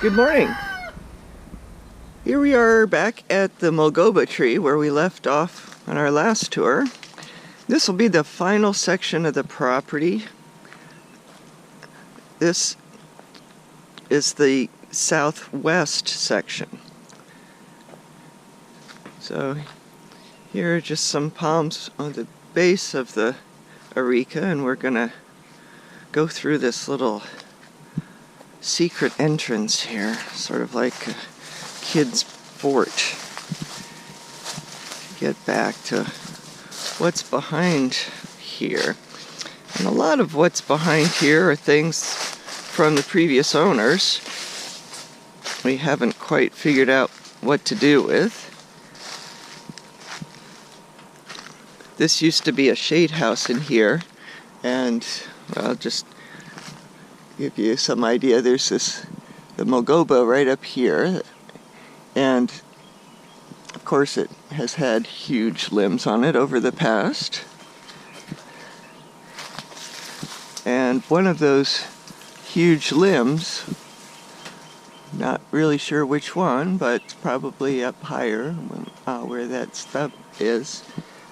Good morning. Here we are back at the Moringa Tree where we left off on our last tour. This will be the final section of the property. This is the southwest section. So here are just some palms on the base of the areca, and we're gonna go through this little secret entrance here, sort of like a kid's fort. Get back to what's behind here. And a lot of what's behind here are things from the previous owners we haven't quite figured out what to do with. This used to be a shade house in here, and well, just give you some idea, there's the Moringa right up here, and of course it has had huge limbs on it over the past. And one of those huge limbs, not really sure which one, but probably up higher where that stub is,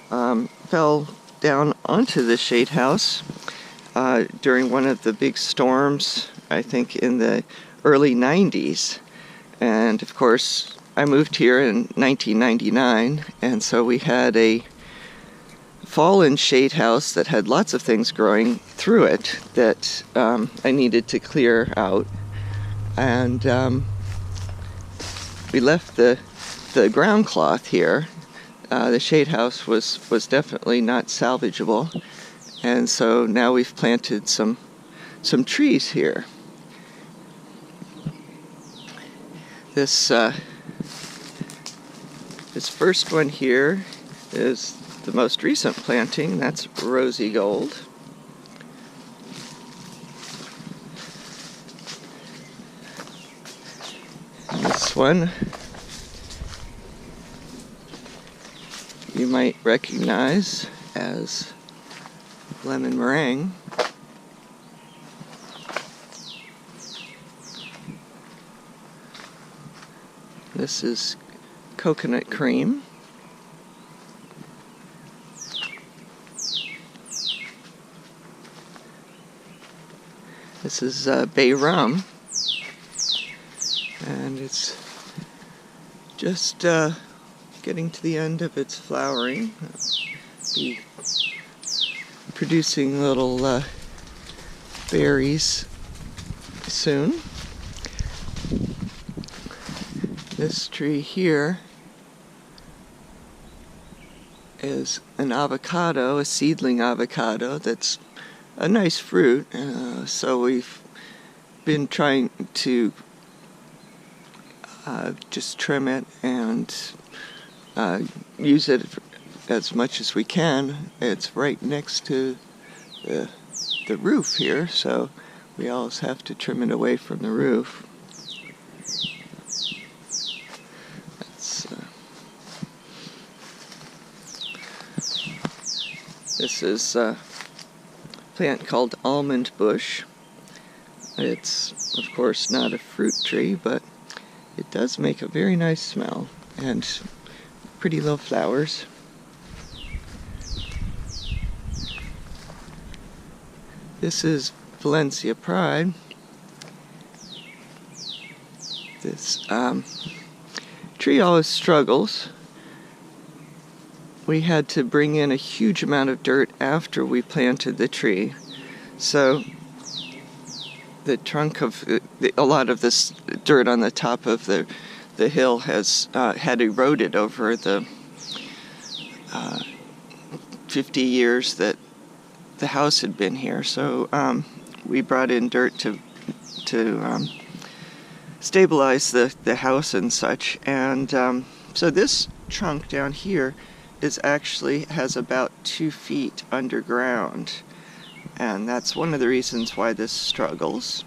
fell down onto the shade house during one of the big storms, I think in the early 90s. And of course, I moved here in 1999, and so we had a fallen shade house that had lots of things growing through it that I needed to clear out. And we left the ground cloth here. The shade house was definitely not salvageable. And so now we've planted some trees here. This first one here is the most recent planting. That's rosy gold. And this one you might recognize as lemon meringue. This is coconut cream. This is bay rum, and it's just getting to the end of its flowering. Be producing little berries soon. This tree here is an avocado, a seedling avocado that's a nice fruit. So we've been trying to just trim it and use it as much as we can. It's right next to the roof here, so we always have to trim it away from the roof. This is a plant called Almond Bush. It's, of course, not a fruit tree, but it does make a very nice smell and pretty little flowers. This is Valencia Pride. This tree always struggles. We had to bring in a huge amount of dirt after we planted the tree. So the trunk of a lot of this dirt on the top of the hill has had eroded over the 50 years that the house had been here. So we brought in dirt to stabilize the house and such. And so this trunk down here has about 2 feet underground, and that's one of the reasons why this struggles.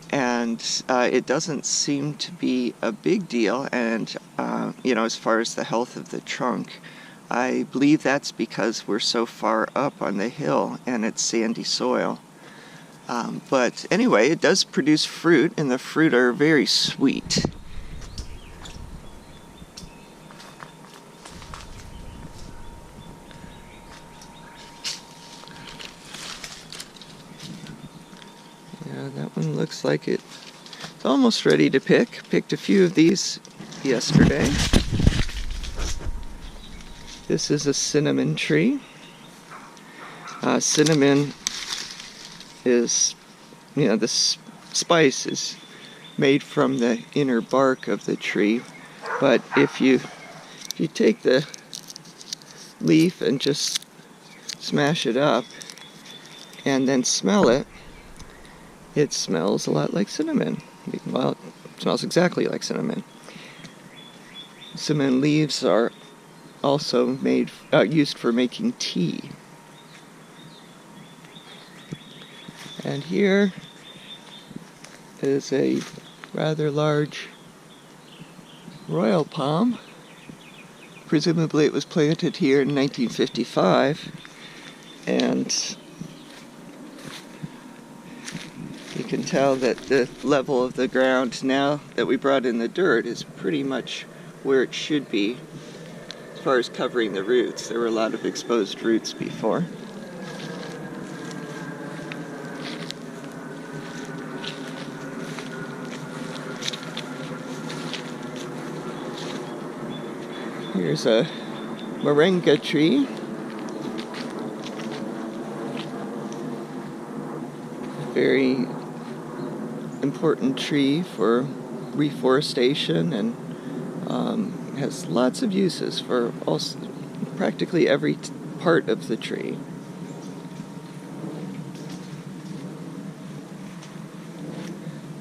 And it doesn't seem to be a big deal, and as far as the health of the trunk, I believe that's because we're so far up on the hill and it's sandy soil. But anyway, it does produce fruit, and the fruit are very sweet. Yeah, that one looks like it's almost ready to pick. Picked a few of these yesterday. This is a cinnamon tree. Cinnamon is, the spice is made from the inner bark of the tree. But if you take the leaf and just smash it up and then smell it, it smells a lot like cinnamon. Well, it smells exactly like cinnamon. Cinnamon leaves are also used for making tea. And here is a rather large royal palm. Presumably it was planted here in 1955, and you can tell that the level of the ground now that we brought in the dirt is pretty much where it should be as far as covering the roots. There were a lot of exposed roots before. Here's a Moringa Tree. Very important tree for reforestation, and has lots of uses for practically every part of the tree.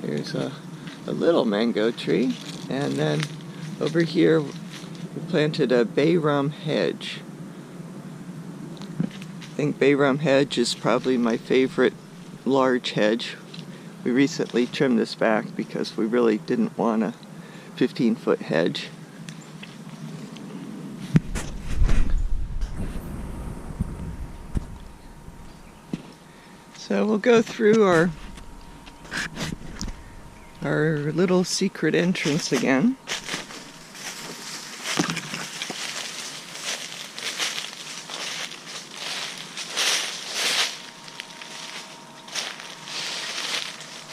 Here's a little mango tree, and then over here we planted a bay rum hedge. I think bay rum hedge is probably my favorite large hedge. We recently trimmed this back because we really didn't want a 15-foot hedge. So we'll go through our little secret entrance again.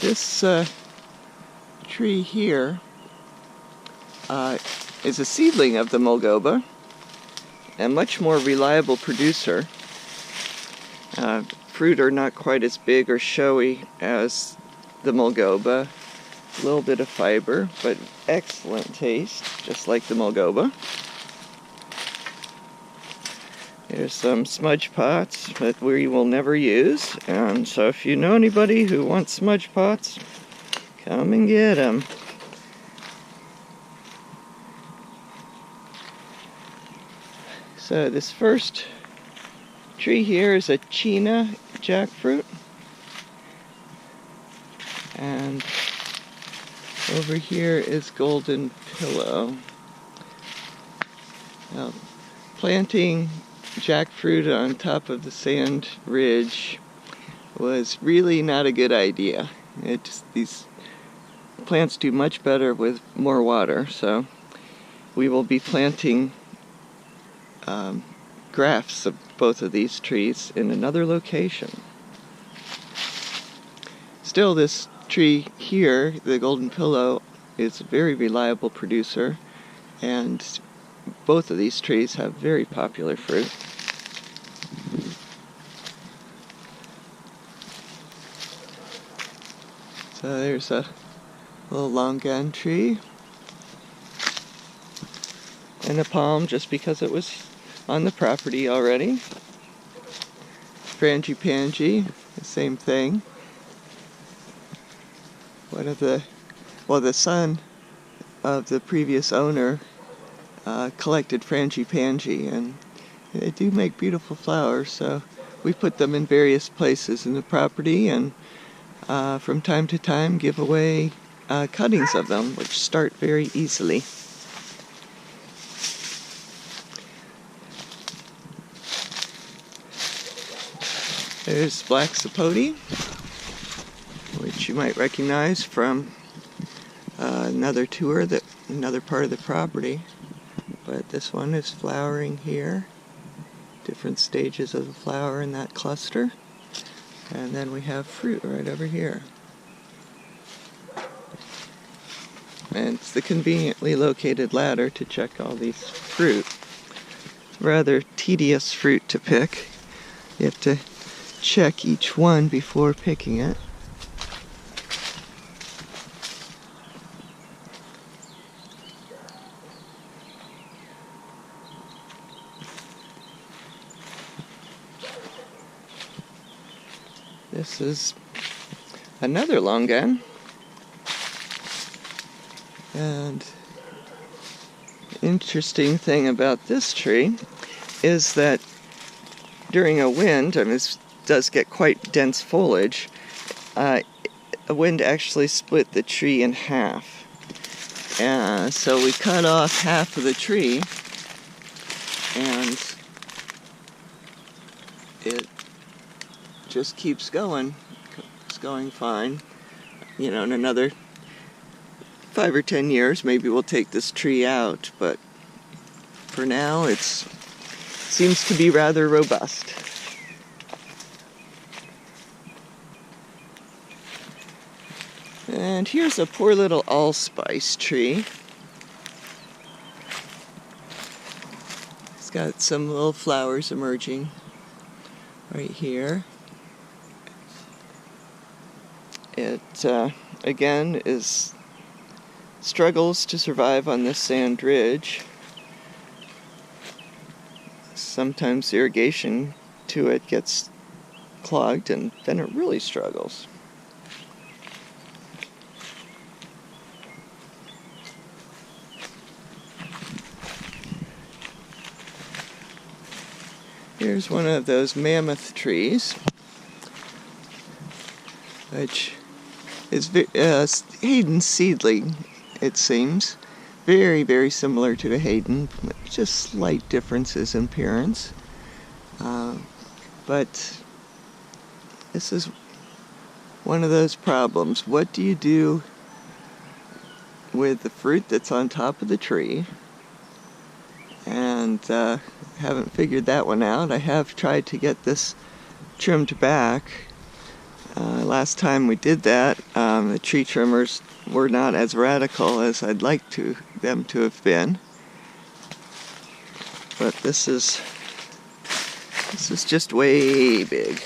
This tree here is a seedling of the Mulgoba, a much more reliable producer. Fruit are not quite as big or showy as the Mulgoba. A little bit of fiber, but excellent taste, just like the Mulgoba. Here's some smudge pots that we will never use, and so if you know anybody who wants smudge pots, come and get them. So this first tree here is a China jackfruit, and over here is golden pillow. Now, planting jackfruit on top of the sand ridge was really not a good idea. These plants do much better with more water, so we will be planting grafts of both of these trees in another location. Still, this tree here, the golden pillow, is a very reliable producer, and both of these trees have very popular fruit. So there's a little Longan tree, and a palm just because it was on the property already. Frangipani, the same thing. The son of the previous owner collected frangipani, and they do make beautiful flowers, so we put them in various places in the property, and from time to time give away cuttings of them, which start very easily. There's black sapote. which you might recognize from another tour, another part of the property. But this one is flowering here. Different stages of the flower in that cluster. And then we have fruit right over here. And it's the conveniently located ladder to check all these fruit. Rather tedious fruit to pick. You have to check each one before picking it. This is another longan. And the interesting thing about this tree is that during a wind, I mean, this does get quite dense foliage, a wind actually split the tree in half. And so we cut off half of the tree, and it just keeps going. It's going fine. You know, in another 5 or 10 years, maybe we'll take this tree out, but for now, it seems to be rather robust. And here's a poor little allspice tree. It's got some little flowers emerging right here. It, again, struggles to survive on this sand ridge. Sometimes irrigation to it gets clogged, and then it really struggles. Here's one of those mammoth trees, which is Hayden seedling, it seems. Very, very similar to a Hayden, just slight differences in appearance. But this is one of those problems. What do you do with the fruit that's on top of the tree? And haven't figured that one out. I have tried to get this trimmed back. Last time we did that, the tree trimmers were not as radical as I'd like them to have been. But this is just way big.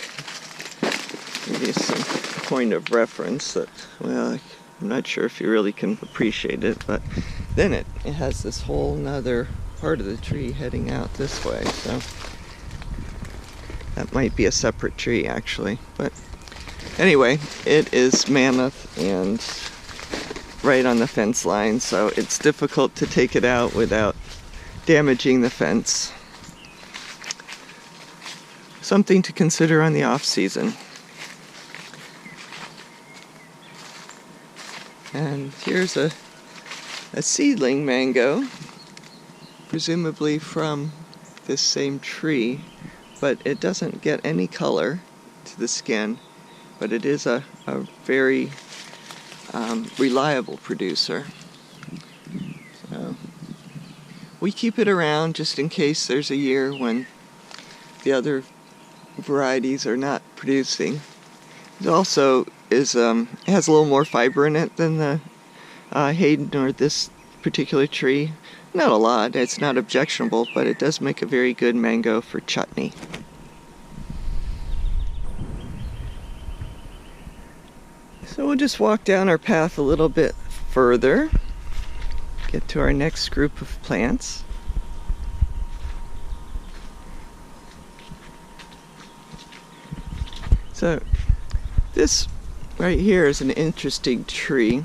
Maybe some point of reference that, well, I'm not sure if you really can appreciate it, but then it has this whole nother part of the tree heading out this way, so that might be a separate tree actually. But anyway, it is mammoth and right on the fence line, so it's difficult to take it out without damaging the fence. Something to consider on the off season. And here's a seedling mango, presumably from this same tree, but it doesn't get any color to the skin, but it is a very reliable producer. So we keep it around just in case there's a year when the other varieties are not producing. It also has a little more fiber in it than the Hayden or this particular tree. Not a lot, it's not objectionable, but it does make a very good mango for chutney. So we'll just walk down our path a little bit further, get to our next group of plants. So this right here is an interesting tree.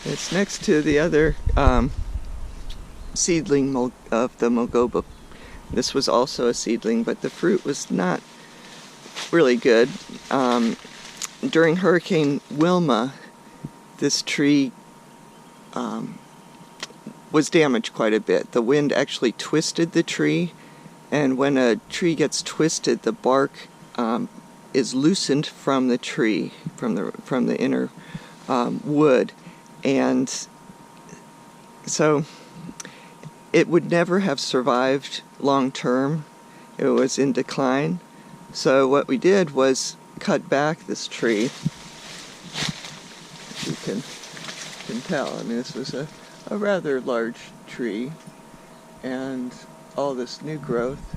It's next to the other seedling of the Mogoba. This was also a seedling, but the fruit was not really good. During Hurricane Wilma, this tree was damaged quite a bit. The wind actually twisted the tree, and when a tree gets twisted, the bark is loosened from the tree, from the inner wood, and so it would never have survived long term. It was in decline. So what we did was cut back this tree. You can tell. I mean, this was a rather large tree, and all this new growth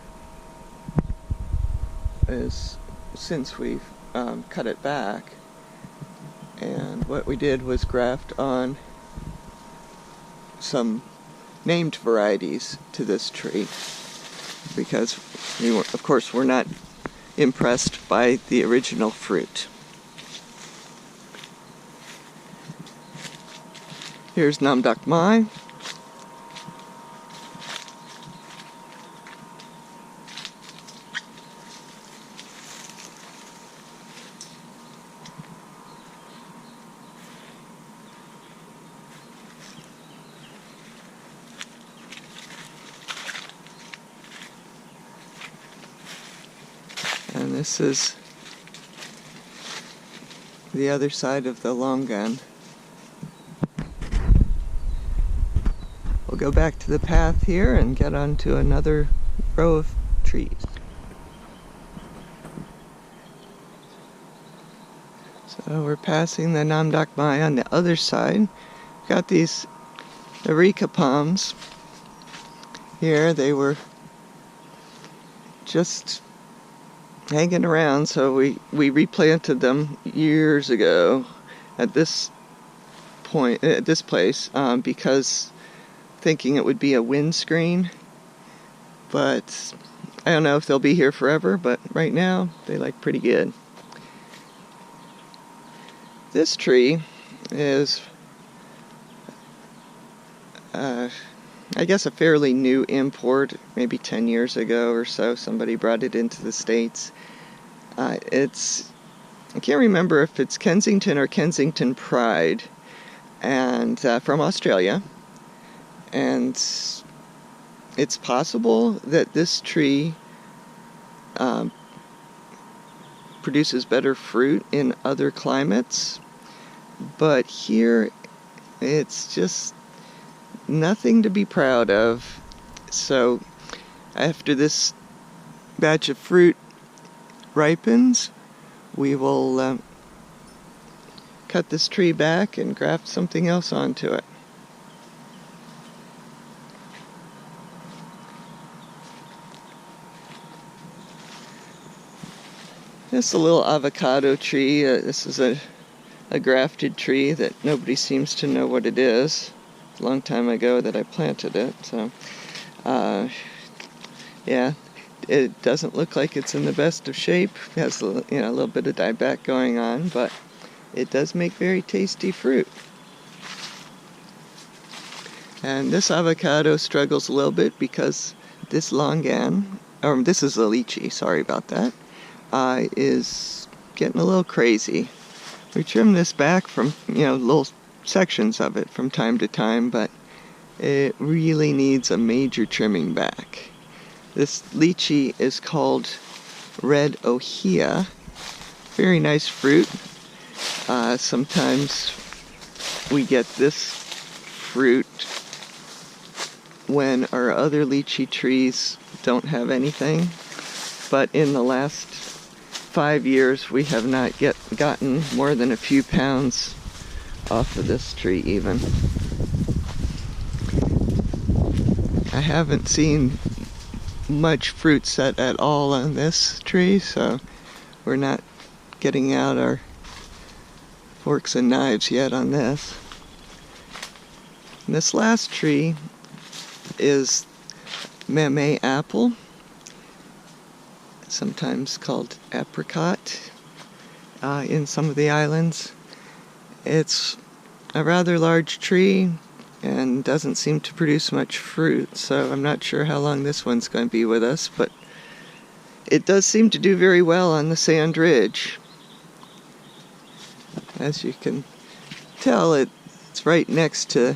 is since we've cut it back. And what we did was graft on some named varieties to this tree, because of course we're not impressed by the original fruit. Here's Nam Dak Mai. And this is the other side of the Longan. We'll go back to the path here and get onto another row of trees. So we're passing the Nam Dak Mai on the other side. We've got these areca palms here. They were just hanging around, so we replanted them years ago at this point, at this place, because thinking it would be a windscreen, but I don't know if they'll be here forever, but right now they look pretty good. This tree is I guess a fairly new import. Maybe 10 years ago or so somebody brought it into the States. I can't remember if it's Kensington or Kensington Pride, and from Australia. And it's possible that this tree produces better fruit in other climates, but here it's just nothing to be proud of. So after this batch of fruit ripens, we will cut this tree back and graft something else onto it. This is a little avocado tree. This is a grafted tree that nobody seems to know what it is. It's a long time ago that I planted it, so yeah, it doesn't look like it's in the best of shape. It has a little bit of dieback going on, but it does make very tasty fruit. And this avocado struggles a little bit because this Longan, or this is a lychee, sorry about that, is getting a little crazy. We trim this back from, little sections of it from time to time, but it really needs a major trimming back. This lychee is called Red Ohia. Very nice fruit. Sometimes we get this fruit when our other lychee trees don't have anything, but in the last 5 years we have not gotten more than a few pounds off of this tree even. I haven't seen much fruit set at all on this tree, so we're not getting out our forks and knives yet on this. And this last tree is Mamey apple, sometimes called apricot in some of the islands. It's a rather large tree and doesn't seem to produce much fruit, so I'm not sure how long this one's going to be with us, but it does seem to do very well on the sand ridge. As you can tell, it's right next to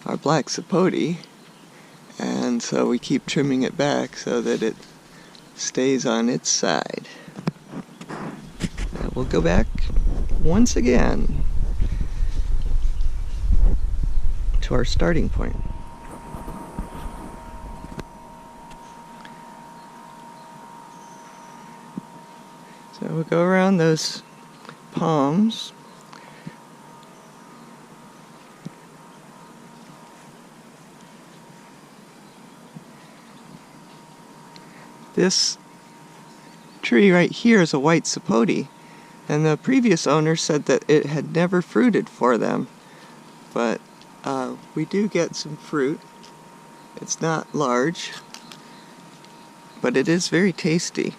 our black sapote, and so we keep trimming it back so that it stays on its side. we'll go back once again to our starting point. So we'll go around those palms. This tree right here is a white sapote, and the previous owner said that it had never fruited for them, but we do get some fruit. It's not large, but it is very tasty.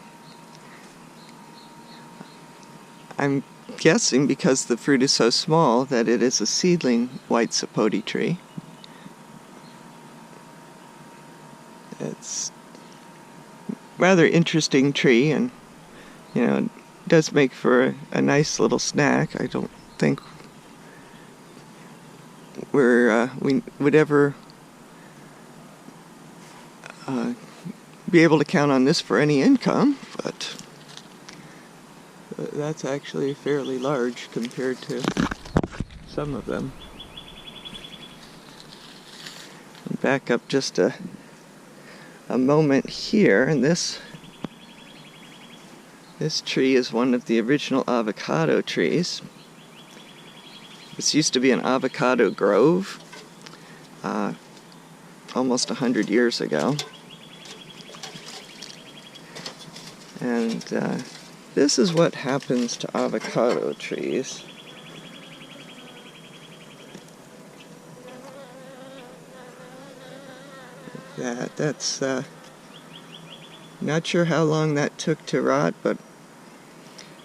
I'm guessing because the fruit is so small that it is a seedling white sapote tree. It's rather interesting tree, and it does make for a nice little snack. I don't think we would ever be able to count on this for any income, but that's actually fairly large compared to some of them. Back up just a moment here, and this tree is one of the original avocado trees. This used to be an avocado grove almost 100 years ago. And this is what happens to avocado trees. That's not sure how long that took to rot, but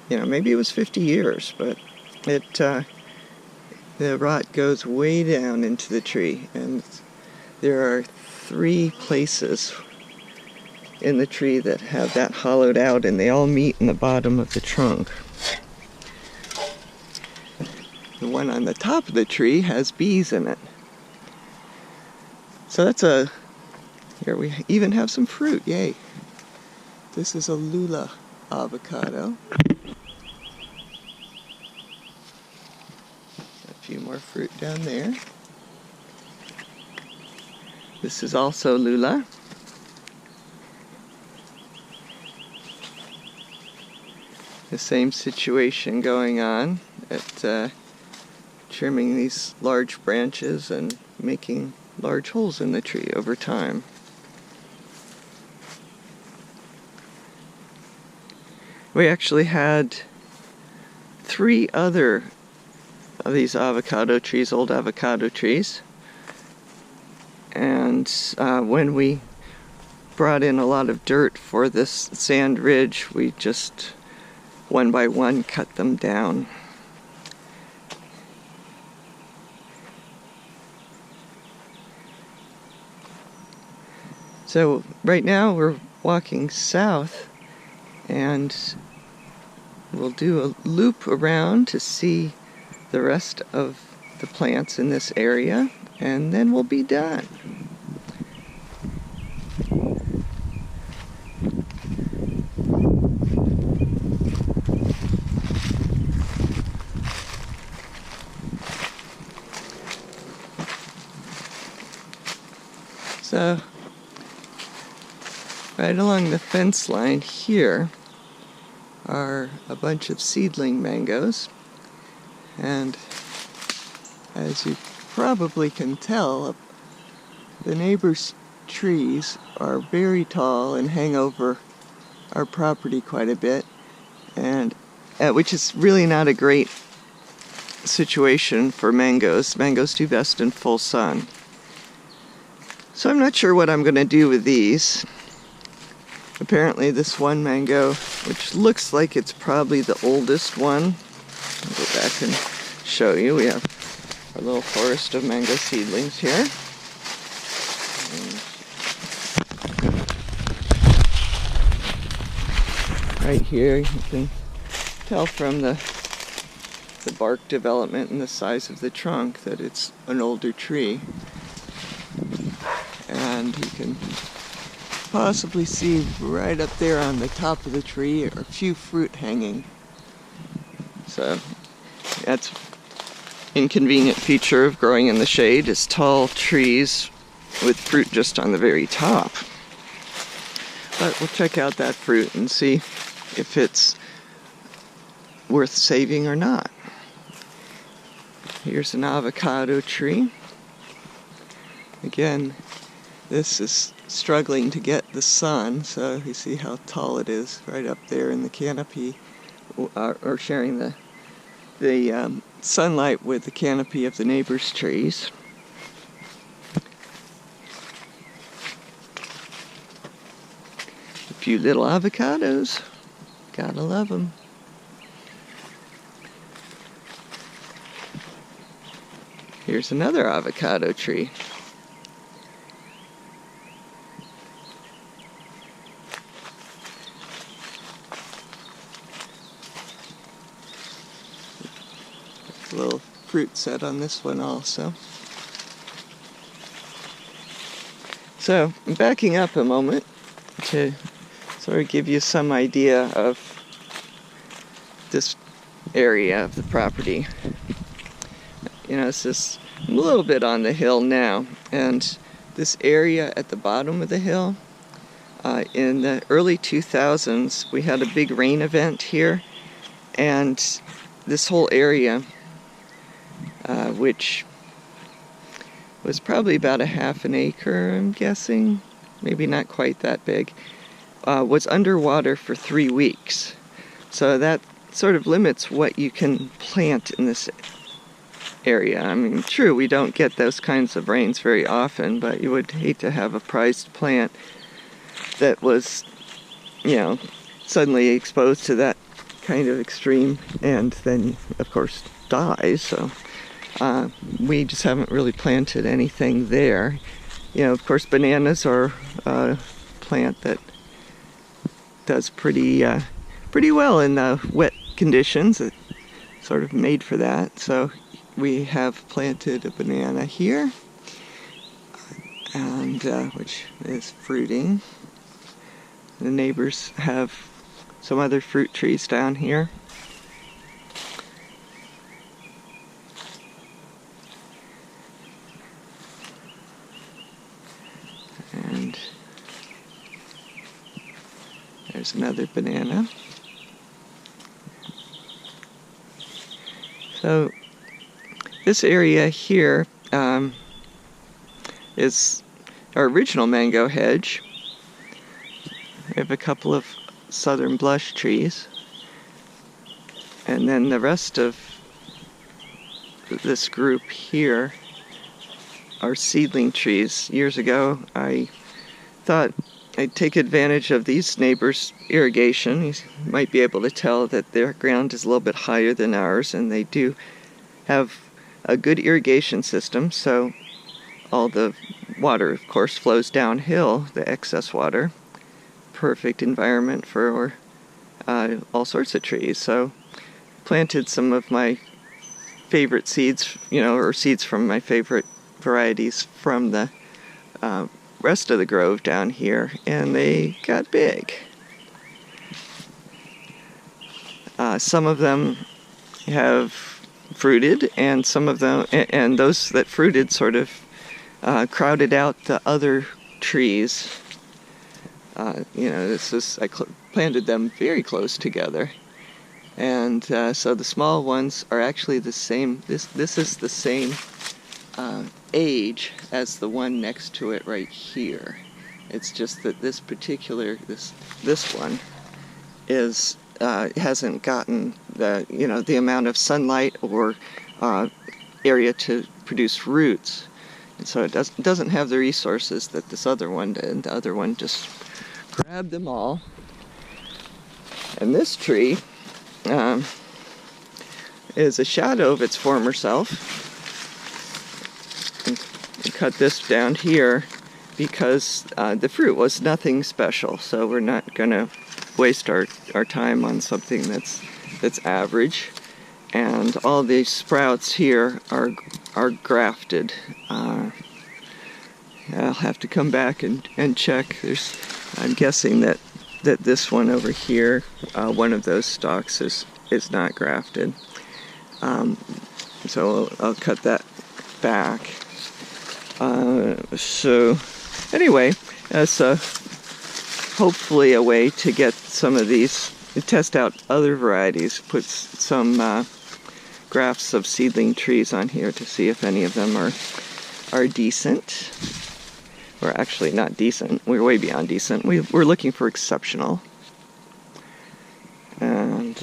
maybe it was 50 years, but the rot goes way down into the tree, and there are 3 places in the tree that have that hollowed out, and they all meet in the bottom of the trunk. The one on the top of the tree has bees in it. So here we even have some fruit, yay. This is a Lula avocado. A few more fruit down there. This is also Lula. The same situation going on at trimming these large branches and making large holes in the tree over time. We actually had 3 other of these avocado trees, old avocado trees, and when we brought in a lot of dirt for this sand ridge, we just one by one cut them down. So right now we're walking south, and we'll do a loop around to see the rest of the plants in this area, and then we'll be done. So, right along the fence line here are a bunch of seedling mangoes, and as you probably can tell, the neighbors' trees are very tall and hang over our property quite a bit, and which is really not a great situation for mangoes. Mangoes do best in full sun. So I'm not sure what I'm going to do with these. Apparently this one mango, which looks like it's probably the oldest one, I'll go back and show you. We have our little forest of mango seedlings here. And right here you can tell from the bark development and the size of the trunk that it's an older tree. And you can possibly see right up there on the top of the tree a few fruit hanging. So that's inconvenient feature of growing in the shade is tall trees with fruit just on the very top. But we'll check out that fruit and see if it's worth saving or not. Here's an avocado tree. Again, this is struggling to get the sun, so you see how tall it is right up there in the canopy, or sharing the sunlight with the canopy of the neighbor's trees. A few little avocados. Gotta love them. Here's another avocado tree. A little fruit set on this one also. So, backing up a moment to sort of give you some idea of this area of the property. You know, it's just a little bit on the hill now, and this area at the bottom of the hill, in the early 2000s, we had a big rain event here, and this whole area, which was probably about a half an acre, I'm guessing, maybe not quite that big, was underwater for 3 weeks. So that sort of limits what you can plant in this area. I mean, true, we don't get those kinds of rains very often, but you would hate to have a prized plant that was, you know, suddenly exposed to that kind of extreme and then, of course, dies. So we just haven't really planted anything there. You know, of course, bananas are a plant that does pretty well in wet conditions. It's sort of made for that. So we have planted a banana here, and which is fruiting. The neighbors have some other fruit trees down here. And there's another banana. So this area here is our original mango hedge. We have a couple of southern blush trees, and then the rest of this group here are seedling trees. Years ago, I thought I'd take advantage of these neighbors' irrigation. You might be able to tell that their ground is a little bit higher than ours, and they do have a good irrigation system, so all the water, of course, flows downhill, the excess water. Perfect environment for all sorts of trees. So planted some of my favorite seeds, you know, or seeds from my favorite varieties from the rest of the grove down here, and they got big. Some of them have fruited, and some of them, and those that fruited sort of crowded out the other trees. You know, I planted them very close together, and so the small ones are actually the same. This is the same age as the one next to it right here. It's just that this particular this one is hasn't gotten the amount of sunlight or area to produce roots, and so it doesn't have the resources that this other one did. The other one just grabbed them all. And this tree is a shadow of its former self. And cut this down here because the fruit was nothing special, so we're not going to waste our time on something that's average. And all these sprouts here are grafted. I'll have to come back and check. I'm guessing that this one over here, one of those stalks is is not grafted. So I'll cut that back. So anyway, that's hopefully a way to get some of these, test out other varieties, put some grafts of seedling trees on here to see if any of them are decent. Or actually not decent, we're way beyond decent. We're looking for exceptional. And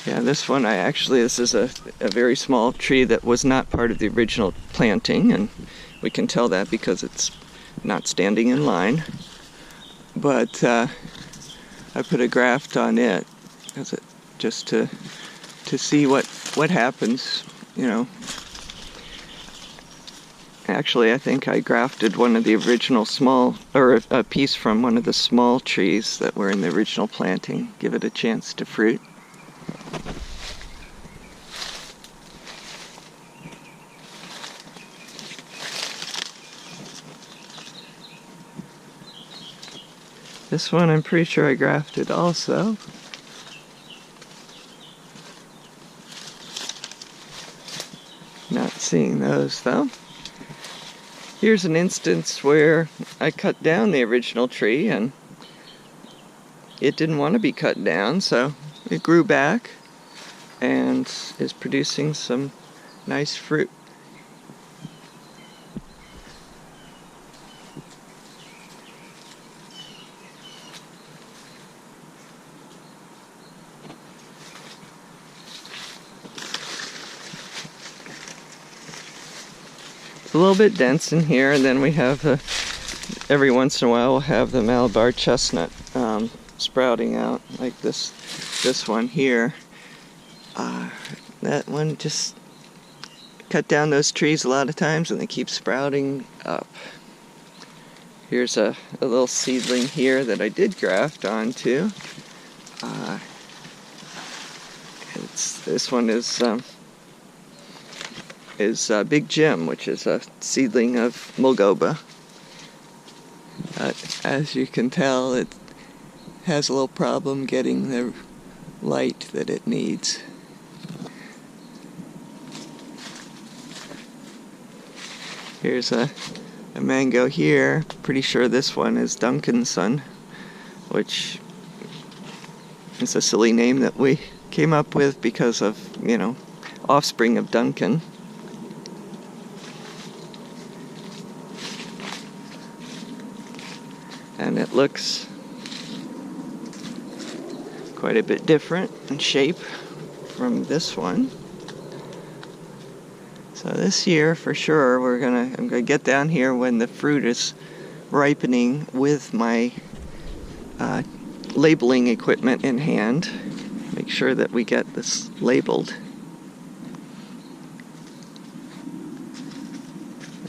yeah, this one this is a very small tree that was not part of the original planting, and we can tell that because it's not standing in line. But I put a graft on it just to see what happens, you know. Actually, I think I grafted one of the original a piece from one of the small trees that were in the original planting. Give it a chance to fruit. This one I'm pretty sure I grafted also. Not seeing those though. Here's an instance where I cut down the original tree and it didn't want to be cut down, so it grew back and is producing some nice fruit. A little bit dense in here, and then we have every once in a while we'll have the Malabar chestnut sprouting out like this one here. That one just cut down those trees a lot of times and they keep sprouting up. Here's a little seedling here that I did graft onto. This one is Big Jim, which is a seedling of Mulgoba. As you can tell, it has a little problem getting the light that it needs. Here's a mango here. Pretty sure this one is Duncan's son, which is a silly name that we came up with because of, you know, offspring of Duncan. And it looks quite a bit different in shape from this one. So this year, for sure, I'm gonna get down here when the fruit is ripening with my labeling equipment in hand. Make sure that we get this labeled.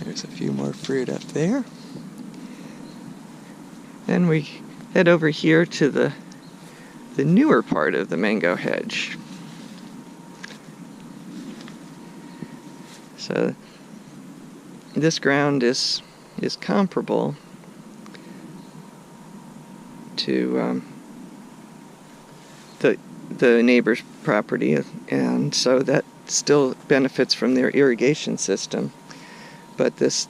There's a few more fruit up there. Then we head over here to the newer part of the mango hedge. So this ground is comparable to the neighbor's property, and so that still benefits from their irrigation system. But this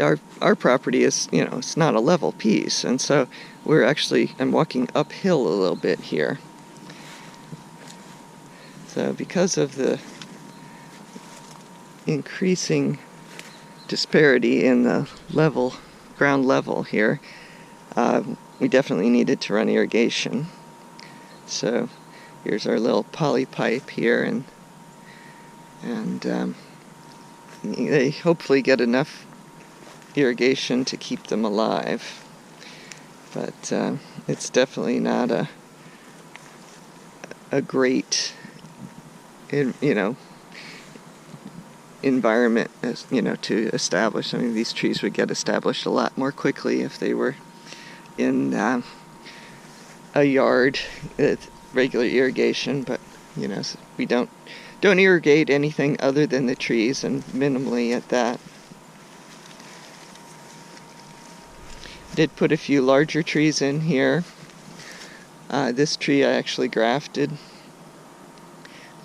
our property is, you know, it's not a level piece, and so I'm walking uphill a little bit here. So because of the increasing disparity in the ground level here, we definitely needed to run irrigation. So here's our little poly pipe here, and they hopefully get enough irrigation to keep them alive, but it's definitely not a great, environment, as to establish. I mean, these trees would get established a lot more quickly if they were in a yard with regular irrigation, but we don't irrigate anything other than the trees, and minimally at that. did put a few larger trees in here. This tree I actually grafted.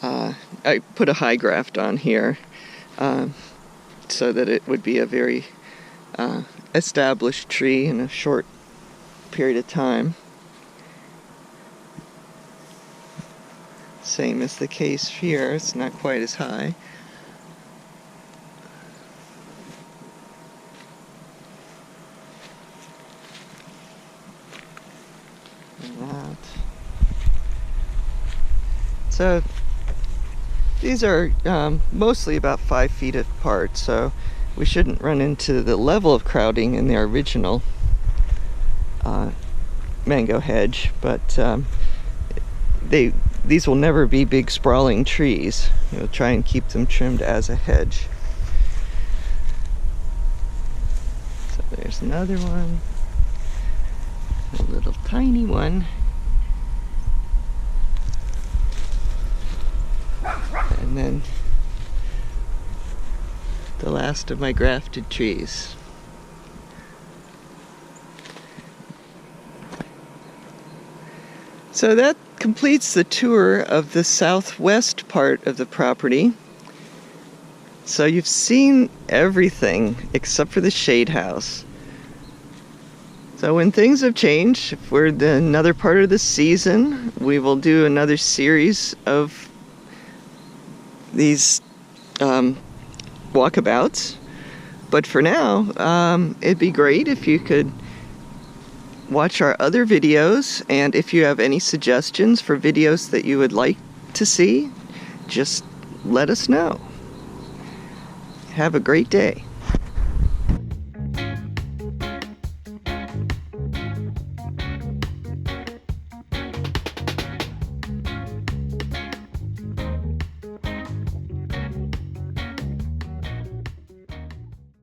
I put a high graft on here so that it would be a very established tree in a short period of time. Same as the case here, it's not quite as high. And that. So these are mostly about 5 feet apart, so we shouldn't run into the level of crowding in the original mango hedge, but these will never be big sprawling trees. We'll try and keep them trimmed as a hedge. So there's another one, a little tiny one. And then the last of my grafted trees. So that completes the tour of the southwest part of the property. So you've seen everything except for the shade house. So when things have changed, if we're in another part of the season, we will do another series of these walkabouts. But for now, it'd be great if you could watch our other videos, and if you have any suggestions for videos that you would like to see, just let us know. Have a great day.